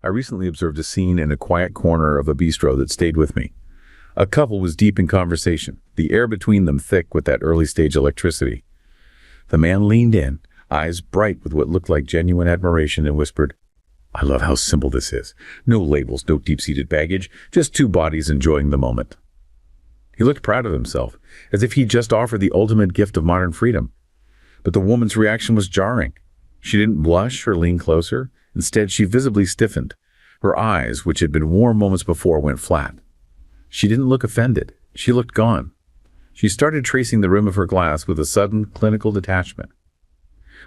I recently observed a scene in a quiet corner of a bistro that stayed with me. A couple was deep in conversation, the air between them thick with that early-stage electricity. The man leaned in, eyes bright with what looked like genuine admiration, and whispered, "I love how simple this is. No labels, no deep-seated baggage, just two bodies enjoying the moment." He looked proud of himself, as if he'd just offered the ultimate gift of modern freedom. But the woman's reaction was jarring. She didn't blush or lean closer. Instead, she visibly stiffened. Her eyes, which had been warm moments before, went flat. She didn't look offended. She looked gone. She started tracing the rim of her glass with a sudden, clinical detachment.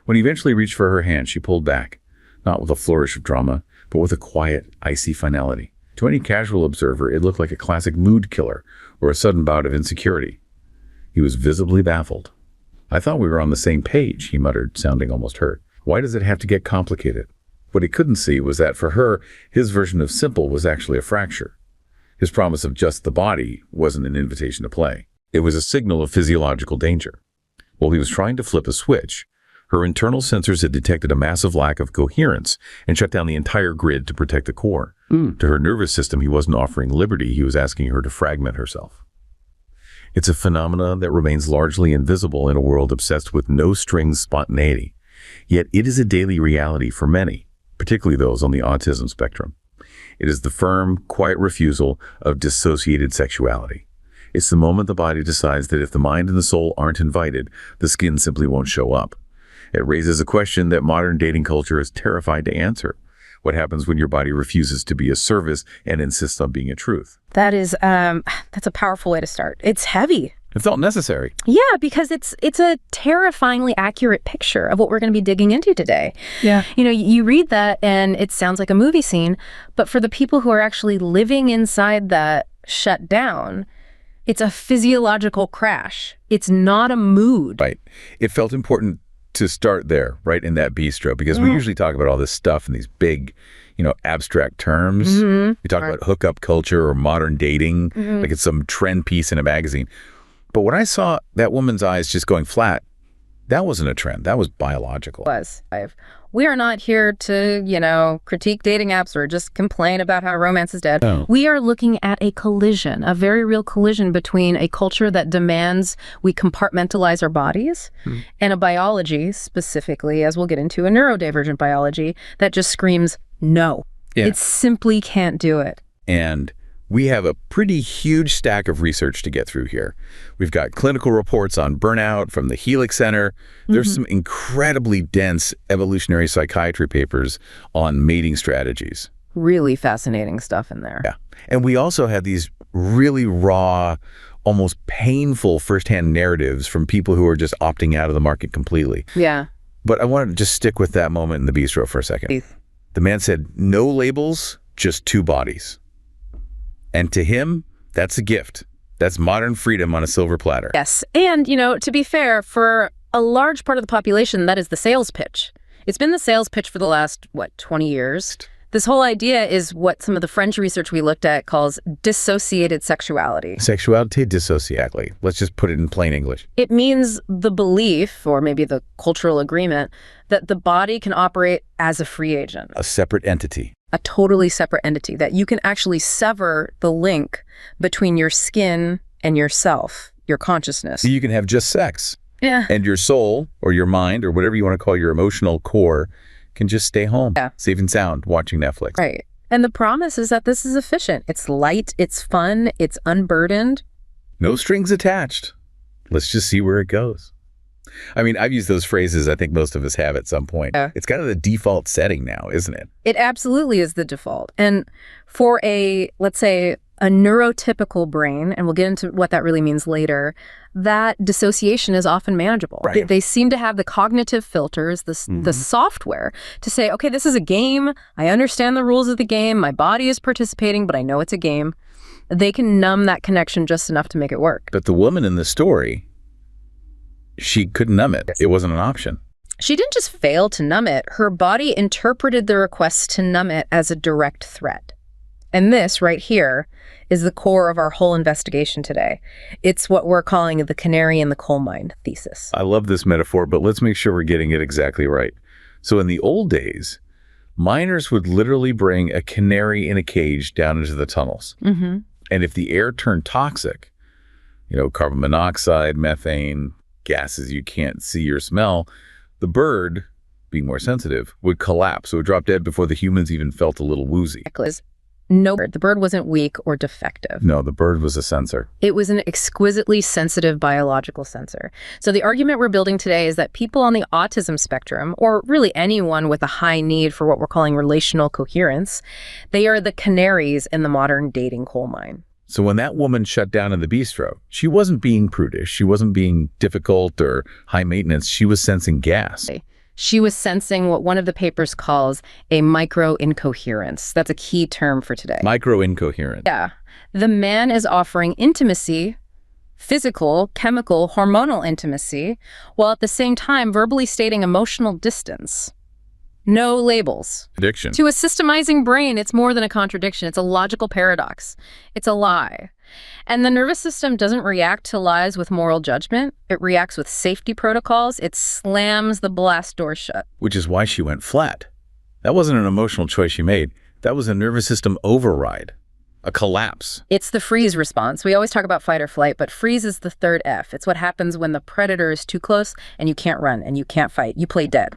When he eventually reached for her hand, she pulled back, not with a flourish of drama, but with a quiet, icy finality. To any casual observer, it looked like a classic mood killer or a sudden bout of insecurity. He was visibly baffled. "I thought we were on the same page," he muttered, sounding almost hurt. "Why does it have to get complicated?" What he couldn't see was that for her, his version of simple was actually a fracture. His promise of just the body wasn't an invitation to play. It was a signal of physiological danger. While he was trying to flip a switch, her internal sensors had detected a massive lack of coherence and shut down the entire grid to protect the core. To her nervous system, he wasn't offering liberty, he was asking her to fragment herself. It's a phenomenon that remains largely invisible in a world obsessed with no-strings spontaneity. Yet it is a daily reality for many, particularly those on the autism spectrum. It is the firm, quiet refusal of dissociated sexuality. It's the moment the body decides that if the mind and the soul aren't invited, the skin simply won't show up. It raises a question that modern dating culture is terrified to answer. What happens when your body refuses to be a service and insists on being a truth? That's a powerful way to start. It's heavy. It felt necessary. Yeah, because it's a terrifyingly accurate picture of what we're going to be digging into today. Yeah. You know, you read that and it sounds like a movie scene, but for the people who are actually living inside that shutdown, it's a physiological crash. It's not a mood. Right. It felt important to start there, right, in that bistro, because we usually talk about all this stuff in these big, abstract terms. We talk about hookup culture or modern dating, like it's some trend piece in a magazine. But when I saw that woman's eyes just going flat, that wasn't a trend. That was biological. We are not here to, critique dating apps or just complain about how romance is dead. No. We are looking at a collision, a very real collision between a culture that demands we compartmentalize our bodies and a biology, specifically, as we'll get into, a neurodivergent biology that just screams no. Yeah. It simply can't do it. And we have a pretty huge stack of research to get through here. We've got clinical reports on burnout from the Helix Center. There's some incredibly dense evolutionary psychiatry papers on mating strategies. Really fascinating stuff in there. Yeah. And we also have these really raw, almost painful firsthand narratives from people who are just opting out of the market completely. Yeah. But I wanted to just stick with that moment in the bistro for a second. The man said, "No labels, just two bodies." And to him, that's a gift. That's modern freedom on a silver platter. Yes. And, to be fair, for a large part of the population, that is the sales pitch. It's been the sales pitch for the last, 20 years? This whole idea is what some of the French research we looked at calls dissociated sexuality. Sexuality dissociately. Let's just put it in plain English. It means the belief, or maybe the cultural agreement, that the body can operate as a free agent. A separate entity. A totally separate entity, that you can actually sever the link between your skin and yourself, your consciousness. You can have just sex. Yeah. And your soul, or your mind, or whatever you want to call your emotional core, can just stay home, safe and sound, watching Netflix. Right. And the promise is that this is efficient. It's light, it's fun, it's unburdened. No strings attached. Let's just see where it goes. I mean, I've used those phrases. I think most of us have at some point. Yeah. It's kind of the default setting now, isn't it? It absolutely is the default. And for let's say, a neurotypical brain, and we'll get into what that really means later, that dissociation is often manageable. Right. They seem to have the cognitive filters, the software to say, okay, this is a game. I understand the rules of the game. My body is participating, but I know it's a game. They can numb that connection just enough to make it work. But the woman in the story, she couldn't numb it. It wasn't an option. She didn't just fail to numb it. Her body interpreted the request to numb it as a direct threat. And this right here is the core of our whole investigation today. It's what we're calling the canary in the coal mine thesis. I love this metaphor, but let's make sure we're getting it exactly right. So in the old days, Miners would literally bring a canary in a cage down into the tunnels. Mm-hmm. And if the air turned toxic, carbon monoxide, methane, gases you can't see or smell, the bird, being more sensitive, would collapse. So it would drop dead before the humans even felt a little woozy. No, the bird wasn't weak or defective. No, the bird was a sensor. It was an exquisitely sensitive biological sensor. So the argument we're building today is that people on the autism spectrum, or really anyone with a high need for what we're calling relational coherence, they are the canaries in the modern dating coal mine. So when that woman shut down in the bistro, she wasn't being prudish. She wasn't being difficult or high maintenance. She was sensing gas. She was sensing what one of the papers calls a micro-incoherence. That's a key term for today. Micro-incoherence. Yeah. The man is offering intimacy, physical, chemical, hormonal intimacy, while at the same time verbally stating emotional distance. No labels. Addiction. To a systemizing brain, it's more than a contradiction. It's a logical paradox. It's a lie. And the nervous system doesn't react to lies with moral judgment. It reacts with safety protocols. It slams the blast door shut. Which is why she went flat. That wasn't an emotional choice she made. That was a nervous system override. A collapse. It's the freeze response. We always talk about fight or flight, but freeze is the third F. It's what happens when the predator is too close and you can't run and you can't fight. You play dead.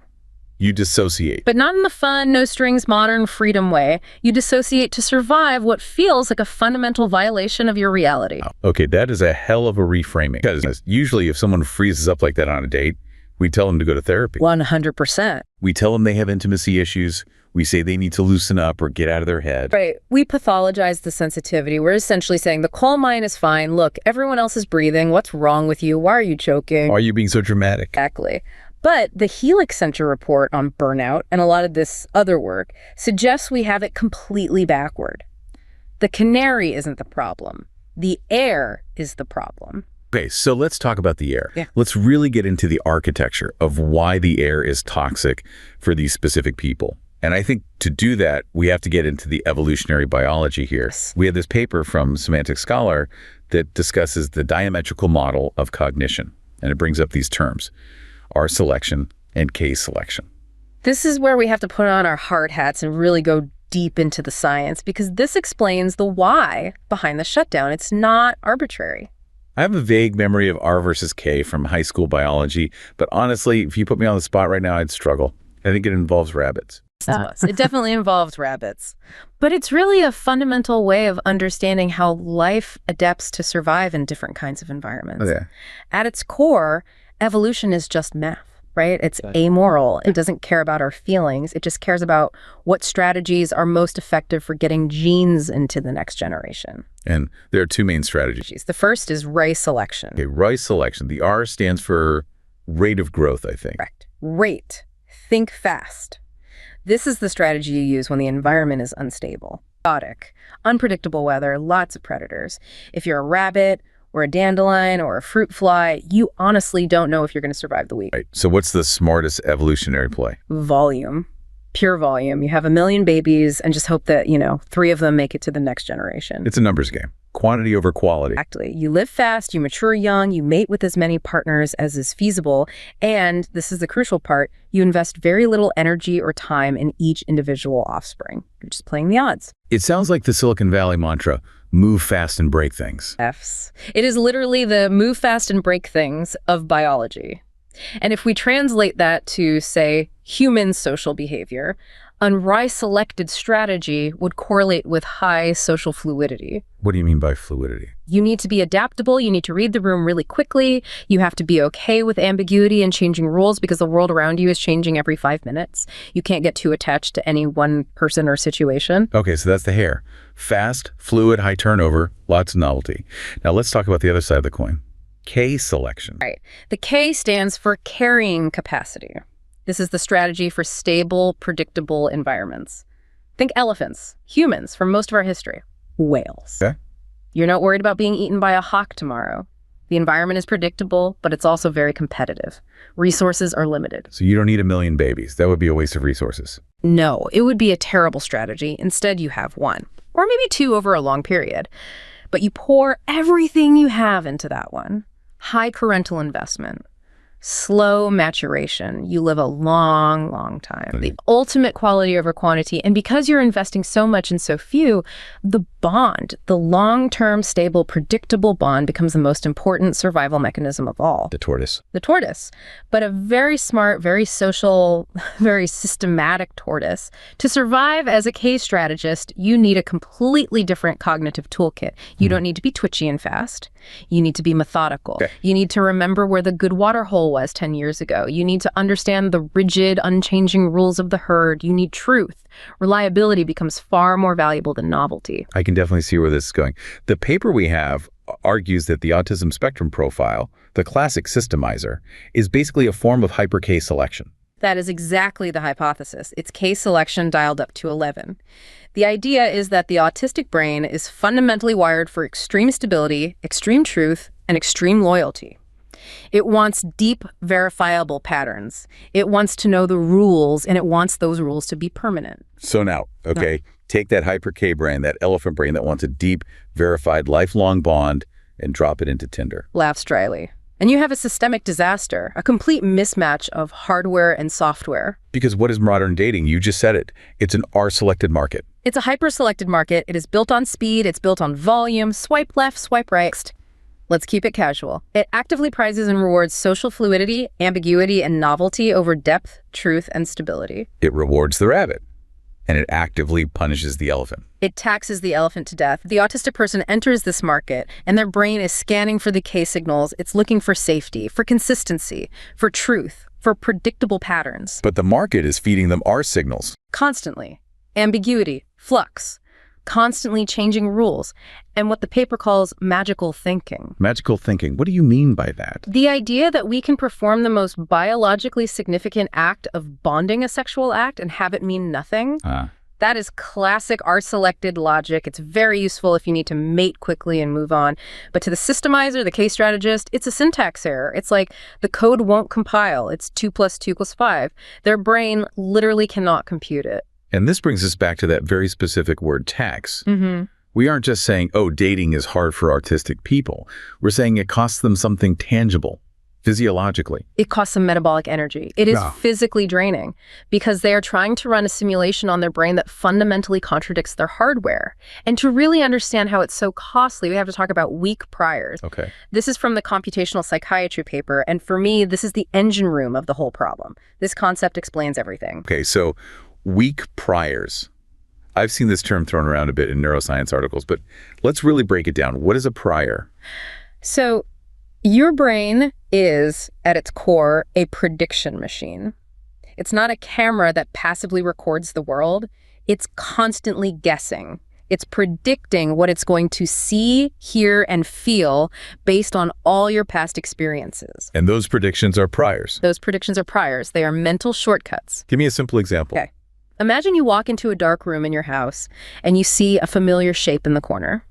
You dissociate. But not in the fun, no strings, modern freedom way. You dissociate to survive what feels like a fundamental violation of your reality. Okay, that is a hell of a reframing. Because usually if someone freezes up like that on a date, we tell them to go to therapy. 100%. We tell them they have intimacy issues. We say they need to loosen up or get out of their head. Right. We pathologize the sensitivity. We're essentially saying the coal mine is fine. Look, everyone else is breathing. What's wrong with you? Why are you choking? Why are you being so dramatic? Exactly. But the Helix Center report on burnout and a lot of this other work suggests we have it completely backward. The canary isn't the problem. The air is the problem. Okay, so let's talk about the air. Yeah. Let's really get into the architecture of why the air is toxic for these specific people. And I think to do that, we have to get into the evolutionary biology here. Yes. We have this paper from Semantic Scholar that discusses the diametrical model of cognition. And it brings up these terms: R selection and K selection. This is where we have to put on our hard hats and really go deep into the science, because this explains the why behind the shutdown. It's not arbitrary. I have a vague memory of R versus K from high school biology, but honestly, if you put me on the spot right now, I'd struggle. I think it involves rabbits. It definitely involves rabbits. But it's really a fundamental way of understanding how life adapts to survive in different kinds of environments. Okay. At its core, evolution is just math, right? It's amoral. It doesn't care about our feelings. It just cares about what strategies are most effective for getting genes into the next generation. And there are two main strategies. The first is rice selection. Okay, rice selection. The R stands for rate of growth, I think. Correct. Rate. Think fast. This is the strategy you use when the environment is unstable. Chaotic, unpredictable weather, lots of predators. If you're a rabbit or a dandelion or a fruit fly, you honestly don't know if you're going to survive the week. Right. So what's the smartest evolutionary play? Volume. Pure volume. You have 1 million babies and just hope that, 3 of them make it to the next generation. It's a numbers game. Quantity over quality. Exactly. You live fast, you mature young, you mate with as many partners as is feasible, and this is the crucial part, you invest very little energy or time in each individual offspring. You're just playing the odds. It sounds like the Silicon Valley mantra, move fast and break things. Fs. It is literally the move fast and break things of biology. And if we translate that to, say, human social behavior, a rice-selected strategy would correlate with high social fluidity. What do you mean by fluidity? You need to be adaptable. You need to read the room really quickly. You have to be okay with ambiguity and changing rules because the world around you is changing every 5 minutes. You can't get too attached to any one person or situation. Okay, so that's the hair. Fast, fluid, high turnover, lots of novelty. Now let's talk about the other side of the coin. K selection. Right. The K stands for carrying capacity. This is the strategy for stable, predictable environments. Think elephants, humans from most of our history, whales. Okay. You're not worried about being eaten by a hawk tomorrow. The environment is predictable, but it's also very competitive. Resources are limited. So you don't need 1 million babies. That would be a waste of resources. No, it would be a terrible strategy. Instead, you have 1, or maybe 2 over a long period. But you pour everything you have into that one. High parental investment. slow maturation. You live a long, long time. The ultimate quality over quantity. And because you're investing so much in so few, the bond, the long-term, stable, predictable bond becomes the most important survival mechanism of all. The tortoise. The tortoise. But a very smart, very social, very systematic tortoise. To survive as a case strategist, you need a completely different cognitive toolkit. You don't need to be twitchy and fast. You need to be methodical. Okay. You need to remember where the good water hole was 10 years ago. You need to understand the rigid, unchanging rules of the herd. You need truth. Reliability becomes far more valuable than novelty. I can definitely see where this is going. The paper we have argues that the autism spectrum profile, the classic systemizer, is basically a form of hyper-K selection. That is exactly the hypothesis. It's case selection dialed up to 11. The idea is that the autistic brain is fundamentally wired for extreme stability, extreme truth, and extreme loyalty. It wants deep, verifiable patterns. It wants to know the rules, and it wants those rules to be permanent. So now, take that hyper-K brain, that elephant brain that wants a deep, verified, lifelong bond, and drop it into Tinder. Laughs dryly. And you have a systemic disaster, a complete mismatch of hardware and software. Because what is modern dating? You just said it. It's an R-selected market. It's a hyper-selected market. It is built on speed. It's built on volume. Swipe left, swipe right. Let's keep it casual. It actively prizes and rewards social fluidity, ambiguity, and novelty over depth, truth, and stability. It rewards the rabbit, and it actively punishes the elephant. It taxes the elephant to death. The autistic person enters this market, and their brain is scanning for the K signals. It's looking for safety, for consistency, for truth, for predictable patterns. But the market is feeding them R signals. Constantly. Ambiguity, flux, constantly changing rules, and what the paper calls magical thinking. Magical thinking. What do you mean by that? The idea that we can perform the most biologically significant act of bonding a sexual act and have it mean nothing. That is classic R-selected logic. It's very useful if you need to mate quickly and move on. But to the systemizer, the case strategist, it's a syntax error. It's like the code won't compile. It's 2 + 2 = 5. Their brain literally cannot compute it. And this brings us back to that very specific word, tax. We aren't just saying, oh, dating is hard for autistic people. We're saying it costs them something tangible, physiologically. It costs them metabolic energy. It is physically draining because they are trying to run a simulation on their brain that fundamentally contradicts their hardware. And to really understand how it's so costly, we have to talk about weak priors. Okay. This is from the computational psychiatry paper. And for me, this is the engine room of the whole problem. This concept explains everything. Okay, so weak priors. I've seen this term thrown around a bit in neuroscience articles, but let's really break it down. What is a prior? So your brain is, at its core, a prediction machine. It's not a camera that passively records the world. It's constantly guessing. It's predicting what it's going to see, hear, and feel based on all your past experiences. And those predictions are priors. Those predictions are priors. They are mental shortcuts. Give me a simple example. Okay. Imagine you walk into a dark room in your house and you see a familiar shape in the corner.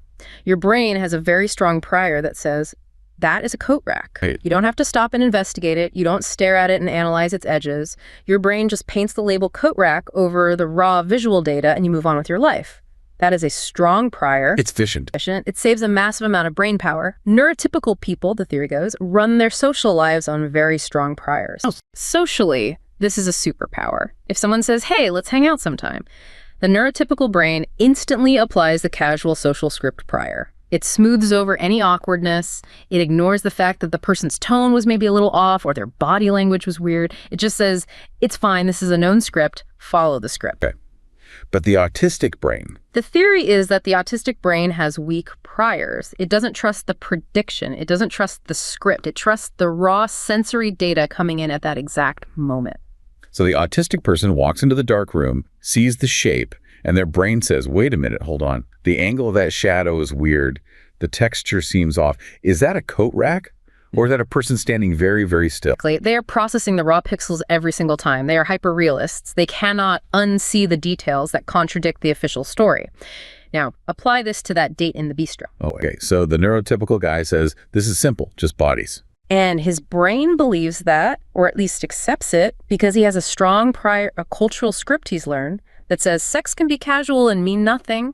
Your brain has a very strong prior that says, that is a coat rack. Right. You don't have to stop and investigate it. You don't stare at it and analyze its edges. Your brain just paints the label coat rack over the raw visual data and you move on with your life. That is a strong prior. It's efficient. It saves a massive amount of brain power. Neurotypical people, the theory goes, run their social lives on very strong priors. Socially, this is a superpower. If someone says, hey, let's hang out sometime, the neurotypical brain instantly applies the casual social script prior. It smooths over any awkwardness. It ignores the fact that the person's tone was maybe a little off or their body language was weird. It just says, it's fine, this is a known script, follow the script. Okay. But the autistic brain? The theory is that the autistic brain has weak priors. It doesn't trust the prediction. It doesn't trust the script. It trusts the raw sensory data coming in at that exact moment. So the autistic person walks into the dark room, sees the shape, and their brain says, wait a minute, hold on. The angle of that shadow is weird. The texture seems off. Is that a coat rack? Or is that a person standing very, very still? They are processing the raw pixels every single time. They are hyper-realists. They cannot unsee the details that contradict the official story. Now, apply this to that date in the bistro. Oh, okay. So the neurotypical guy says, this is simple, just bodies. And his brain believes that, or at least accepts it, because he has a strong prior, a cultural script he's learned that says sex can be casual and mean nothing.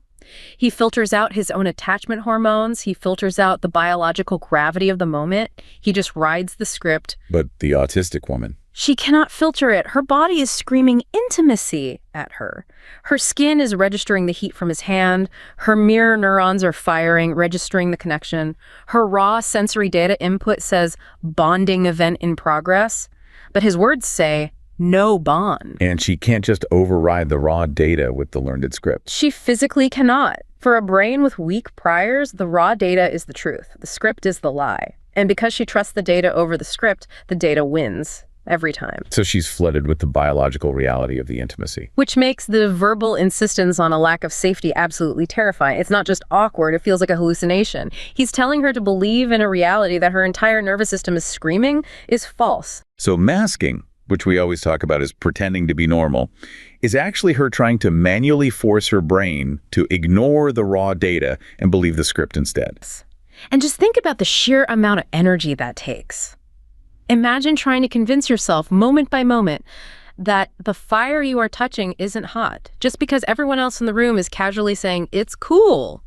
He filters out his own attachment hormones. He filters out the biological gravity of the moment. He just rides the script. But the autistic woman, She cannot filter it. Her body is screaming intimacy at her. Her skin is registering the heat from his hand. Her mirror neurons are firing, registering the connection. Her raw sensory data input says bonding event in progress. But his words say no bond. and she can't just override the raw data with the learned script. She physically cannot. For a brain with weak priors, the raw data is the truth. The script is the lie. And because she trusts the data over the script, the data wins. Every time. So she's flooded with the biological reality of the intimacy. Which makes the verbal insistence on a lack of safety absolutely terrifying. It's not just awkward, it feels like a hallucination. He's telling her to believe in a reality that her entire nervous system is screaming is false. So masking, which we always talk about as pretending to be normal, is actually her trying to manually force her brain to ignore the raw data and believe the script instead. And just think about the sheer amount of energy that takes. Imagine trying to convince yourself moment by moment that the fire you are touching isn't hot, just because everyone else in the room is casually saying, it's cool.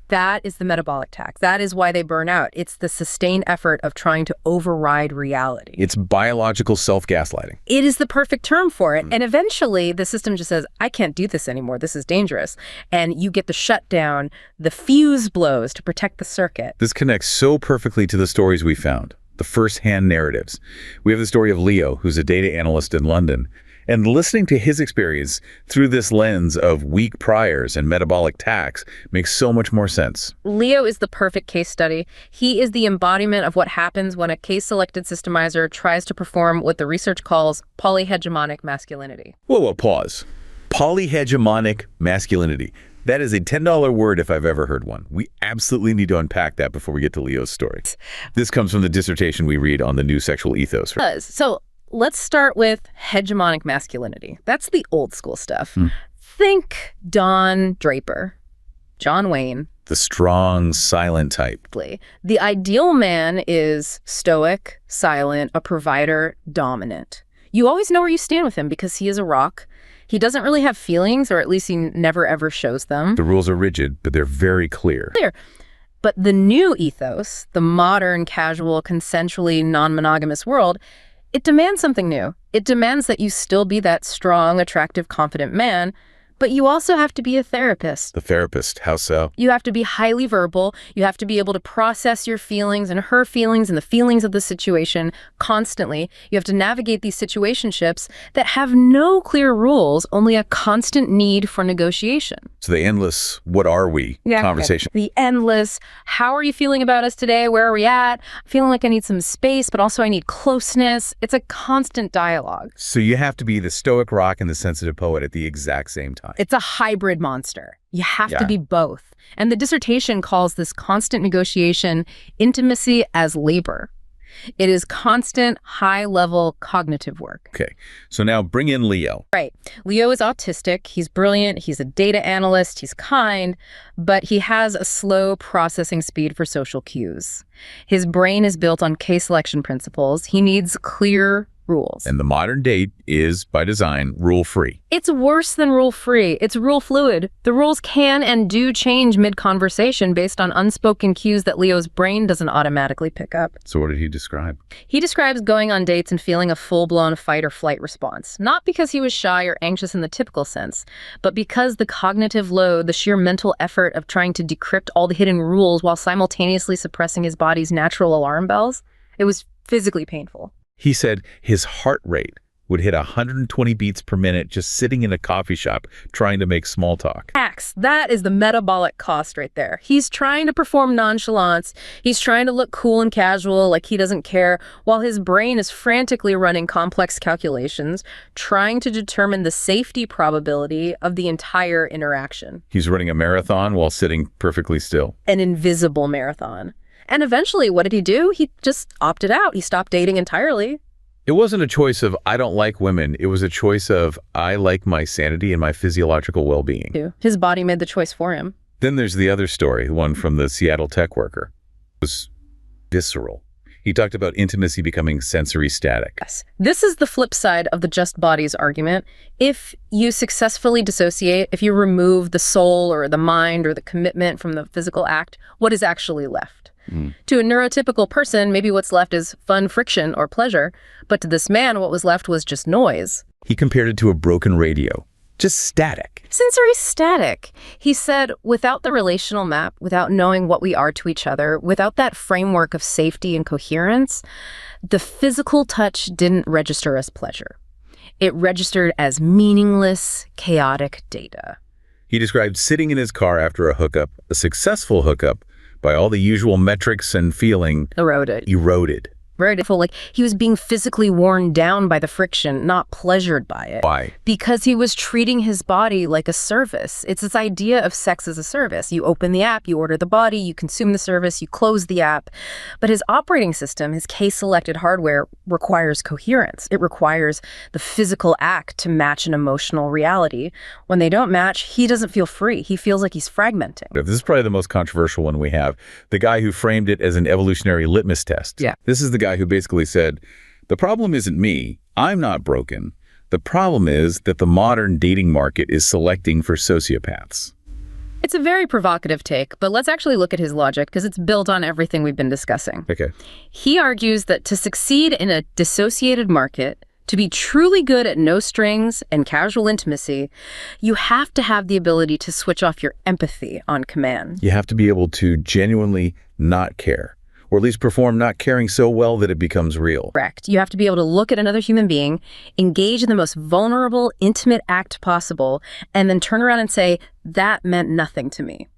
That is the metabolic tax. That is why they burn out. It's the sustained effort of trying to override reality. It's biological self-gaslighting. It is the perfect term for it. And eventually, the system just says, I can't do this anymore. This is dangerous. And you get the shutdown, the fuse blows to protect the circuit. This connects so perfectly to the stories we found, the first-hand narratives. We have the story of Leo, who's a data analyst in London, and listening to his experience through this lens of weak priors and metabolic tax makes so much more sense. Leo is the perfect case study. He is the embodiment of what happens when a case-selected systemizer tries to perform what the research calls polyhegemonic masculinity. Whoa, pause. Polyhegemonic masculinity. That is a $10 word if I've ever heard one. We absolutely need to unpack that before we get to Leo's story. This comes from the dissertation we read on the new sexual ethos. So let's start with hegemonic masculinity. That's the old school stuff. Think Don Draper, John Wayne. The strong, silent type. The ideal man is stoic, silent, a provider, dominant. You always know where you stand with him because he is a rock. He doesn't really have feelings, or at least he never ever shows them. The rules are rigid, but they're very clear. But the new ethos, the modern, casual, consensually non-monogamous world, it demands something new. It demands that you still be that strong, attractive, confident man, but you also have to be a therapist. The therapist, how so? You have to be highly verbal. You have to be able to process your feelings and her feelings and the feelings of the situation constantly. You have to navigate these situationships that have no clear rules, only a constant need for negotiation. So the endless, what are we conversation. The endless, how are you feeling about us today? Where are we at? I'm feeling like I need some space, but also I need closeness. It's a constant dialogue. So you have to be the stoic rock and the sensitive poet at the exact same time. It's a hybrid monster. You have to be both. And the dissertation calls this constant negotiation intimacy as labor. It is constant, high-level cognitive work. Okay, so now bring in Leo. Right. Leo is autistic. He's brilliant. He's a data analyst. He's kind, but he has a slow processing speed for social cues. His brain is built on case selection principles. He needs clear rules. And the modern date is, by design, rule-free. It's worse than rule-free. It's rule-fluid. The rules can and do change mid-conversation based on unspoken cues that Leo's brain doesn't automatically pick up. So what did he describe? He describes going on dates and feeling a full-blown fight-or-flight response. Not because he was shy or anxious in the typical sense, but because the cognitive load, the sheer mental effort of trying to decrypt all the hidden rules while simultaneously suppressing his body's natural alarm bells, it was physically painful. He said his heart rate would hit 120 beats per minute just sitting in a coffee shop trying to make small talk. That is the metabolic cost right there. He's trying to perform nonchalance. He's trying to look cool and casual, like he doesn't care, while his brain is frantically running complex calculations, trying to determine the safety probability of the entire interaction. He's running a marathon while sitting perfectly still. An invisible marathon. And eventually, what did he do? He just opted out. He stopped dating entirely. It wasn't a choice of, I don't like women. It was a choice of, I like my sanity and my physiological well-being. His body made the choice for him. Then there's the other story, the one from the Seattle tech worker. It was visceral. He talked about intimacy becoming sensory static. Yes. This is the flip side of the just bodies argument. If you successfully dissociate, if you remove the soul or the mind or the commitment from the physical act, what is actually left? To a neurotypical person, maybe what's left is fun, friction, or pleasure. But to this man, what was left was just noise. He compared it to a broken radio. Just static. Sensory static. He said, without the relational map, without knowing what we are to each other, without that framework of safety and coherence, the physical touch didn't register as pleasure. It registered as meaningless, chaotic data. He described sitting in his car after a hookup, a successful hookup, by all the usual metrics and feeling eroded. Very difficult. Like he was being physically worn down by the friction, not pleasured by it. Why? Because he was treating his body like a service. It's this idea of sex as a service. You open the app, you order the body, you consume the service, you close the app. But his operating system, his case-selected hardware, requires coherence. It requires the physical act to match an emotional reality. When they don't match, he doesn't feel free. He feels like he's fragmenting. This is probably the most controversial one we have. The guy who framed it as an evolutionary litmus test. Yeah. This is the guy who basically said, the problem isn't me, I'm not broken. The problem is that the modern dating market is selecting for sociopaths. It's a very provocative take, but let's actually look at his logic because it's built on everything we've been discussing. Okay. He argues that to succeed in a dissociated market, to be truly good at no strings and casual intimacy, you have to have the ability to switch off your empathy on command. You have to be able to genuinely not care, or at least perform not caring so well that it becomes real. Correct. You have to be able to look at another human being, engage in the most vulnerable, intimate act possible, and then turn around and say, that meant nothing to me.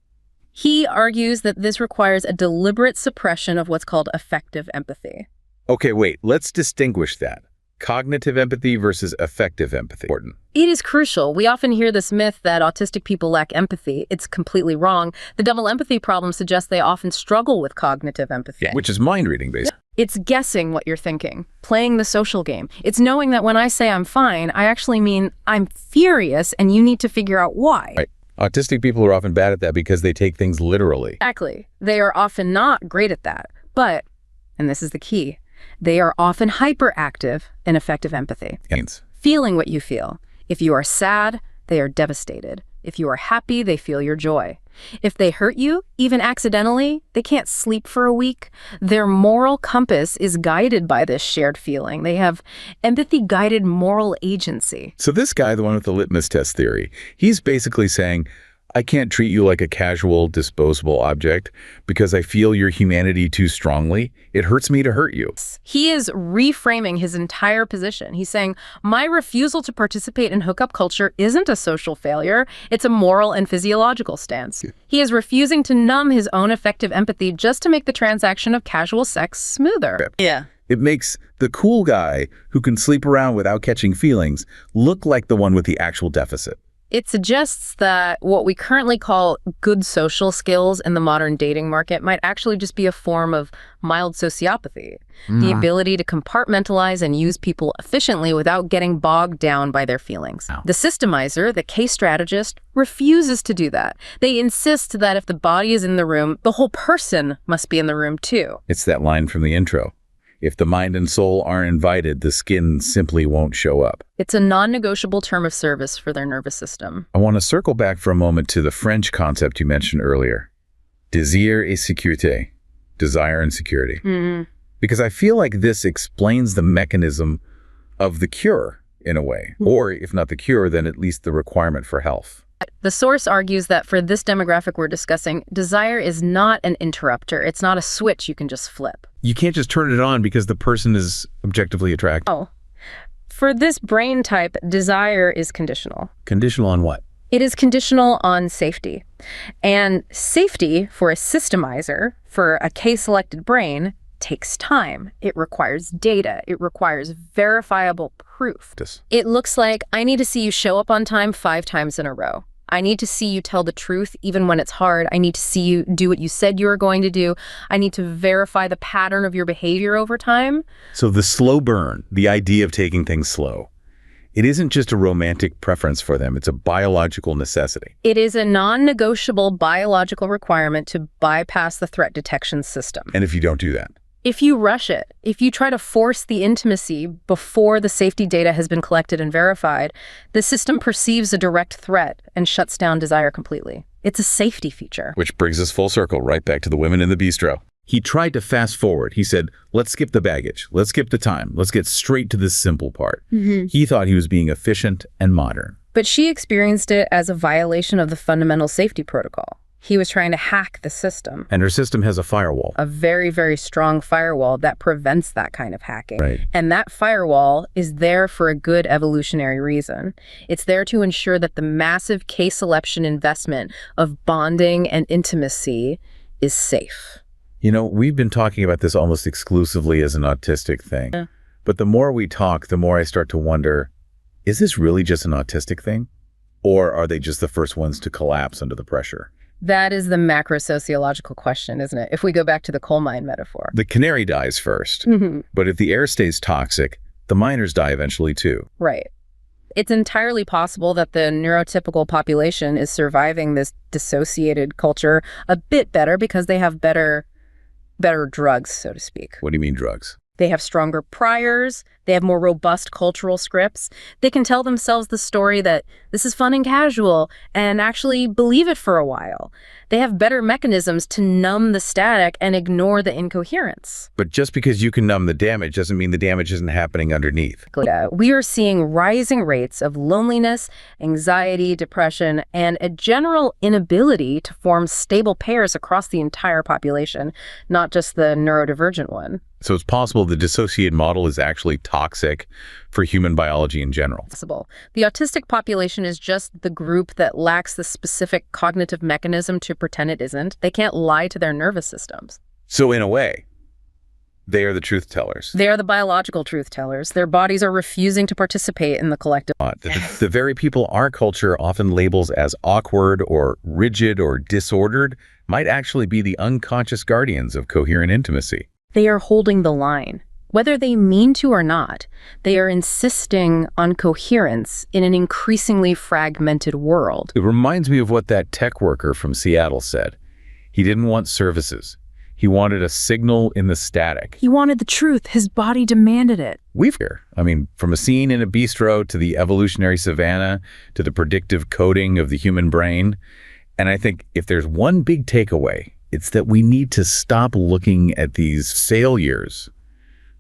He argues that this requires a deliberate suppression of what's called affective empathy. Okay, wait, let's distinguish that. Cognitive empathy versus affective empathy. Important. It is crucial. We often hear this myth that autistic people lack empathy. It's completely wrong. The double empathy problem suggests they often struggle with cognitive empathy. Yeah, which is mind reading, basically. It's guessing what you're thinking, playing the social game. It's knowing that when I say I'm fine, I actually mean I'm furious and you need to figure out why. Right. Autistic people are often bad at that because they take things literally. Exactly. They are often not great at that. But, and this is the key, they are often hyperactive in affective empathy. Means. Feeling what you feel. If you are sad, they are devastated. If you are happy, they feel your joy. If they hurt you, even accidentally, they can't sleep for a week. Their moral compass is guided by this shared feeling. They have empathy-guided moral agency. So this guy, the one with the litmus test theory, he's basically saying, I can't treat you like a casual, disposable object because I feel your humanity too strongly. It hurts me to hurt you. He is reframing his entire position. He's saying, my refusal to participate in hookup culture isn't a social failure. It's a moral and physiological stance. He is refusing to numb his own affective empathy just to make the transaction of casual sex smoother. Yeah. It makes the cool guy who can sleep around without catching feelings look like the one with the actual deficit. It suggests that what we currently call good social skills in the modern dating market might actually just be a form of mild sociopathy, the ability to compartmentalize and use people efficiently without getting bogged down by their feelings. Wow. The systemizer, the case strategist, refuses to do that. They insist that if the body is in the room, the whole person must be in the room too. It's that line from the intro. If the mind and soul aren't invited, the skin simply won't show up. It's a non-negotiable term of service for their nervous system. I want to circle back for a moment to the French concept you mentioned earlier. Désir et sécurité. Desire and security. Because I feel like this explains the mechanism of the cure, in a way. Or, if not the cure, then at least the requirement for health. The source argues that for this demographic we're discussing, desire is not an interrupter. It's not a switch you can just flip. You can't just turn it on because the person is objectively attractive. Oh. For this brain type, desire is conditional. Conditional on what? It is conditional on safety. And safety for a systemizer, for a case-selected brain, takes time. It requires data. It requires verifiable proof. It looks like, I need to see you show up on time 5 times in a row. I need to see you tell the truth even when it's hard. I need to see you do what you said you were going to do. I need to verify the pattern of your behavior over time. So the slow burn, the idea of taking things slow, it isn't just a romantic preference for them. It's a biological necessity. It is a non-negotiable biological requirement to bypass the threat detection system. And if you don't do that? If you rush it, if you try to force the intimacy before the safety data has been collected and verified, the system perceives a direct threat and shuts down desire completely. It's a safety feature. Which brings us full circle right back to the women in the bistro. He tried to fast forward. He said, let's skip the baggage. Let's skip the time. Let's get straight to the simple part. He thought he was being efficient and modern. But she experienced it as a violation of the fundamental safety protocol. He was trying to hack the system. And her system has a firewall. A very, very strong firewall that prevents that kind of hacking. Right. And that firewall is there for a good evolutionary reason. It's there to ensure that the massive K-selection investment of bonding and intimacy is safe. You know, we've been talking about this almost exclusively as an autistic thing. Yeah. But the more we talk, the more I start to wonder, is this really just an autistic thing? Or are they just the first ones to collapse under the pressure? That is the macro-sociological question, isn't it? If we go back to the coal mine metaphor. The canary dies first. But if the air stays toxic, the miners die eventually too. Right. It's entirely possible that the neurotypical population is surviving this dissociated culture a bit better because they have better drugs, so to speak. What do you mean drugs? They have stronger priors. They have more robust cultural scripts. They can tell themselves the story that this is fun and casual and actually believe it for a while. They have better mechanisms to numb the static and ignore the incoherence. But just because you can numb the damage doesn't mean the damage isn't happening underneath. We are seeing rising rates of loneliness, anxiety, depression, and a general inability to form stable pairs across the entire population, not just the neurodivergent one. So it's possible the dissociated model is actually toxic for human biology in general. The autistic population is just the group that lacks the specific cognitive mechanism to pretend it isn't. They can't lie to their nervous systems. So in a way, they are the truth tellers. They are the biological truth tellers. Their bodies are refusing to participate in the collective. The very people our culture often labels as awkward or rigid or disordered might actually be the unconscious guardians of coherent intimacy. They are holding the line. Whether they mean to or not, they are insisting on coherence in an increasingly fragmented world. It reminds me of what that tech worker from Seattle said. He didn't want services. He wanted a signal in the static. He wanted the truth. His body demanded it. From a scene in a bistro to the evolutionary savannah to the predictive coding of the human brain. And I think if there's one big takeaway, it's that we need to stop looking at these failures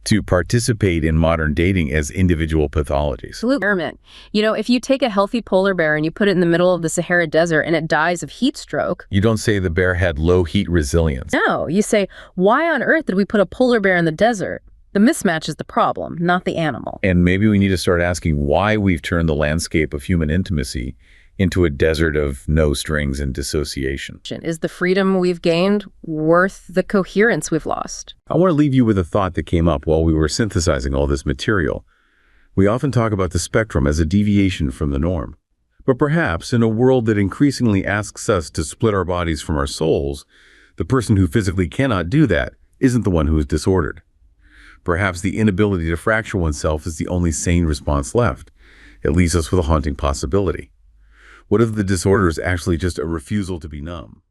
to participate in modern dating as individual pathologies. Experiment. You know, if you take a healthy polar bear and you put it in the middle of the Sahara Desert and it dies of heat stroke. You don't say the bear had low heat resilience. No, you say, why on earth did we put a polar bear in the desert? The mismatch is the problem, not the animal. And maybe we need to start asking why we've turned the landscape of human intimacy into a desert of no strings and dissociation. Is the freedom we've gained worth the coherence we've lost? I want to leave you with a thought that came up while we were synthesizing all this material. We often talk about the spectrum as a deviation from the norm. But perhaps in a world that increasingly asks us to split our bodies from our souls, the person who physically cannot do that isn't the one who is disordered. Perhaps the inability to fracture oneself is the only sane response left. It leaves us with a haunting possibility. What if the disorder is actually just a refusal to be numb?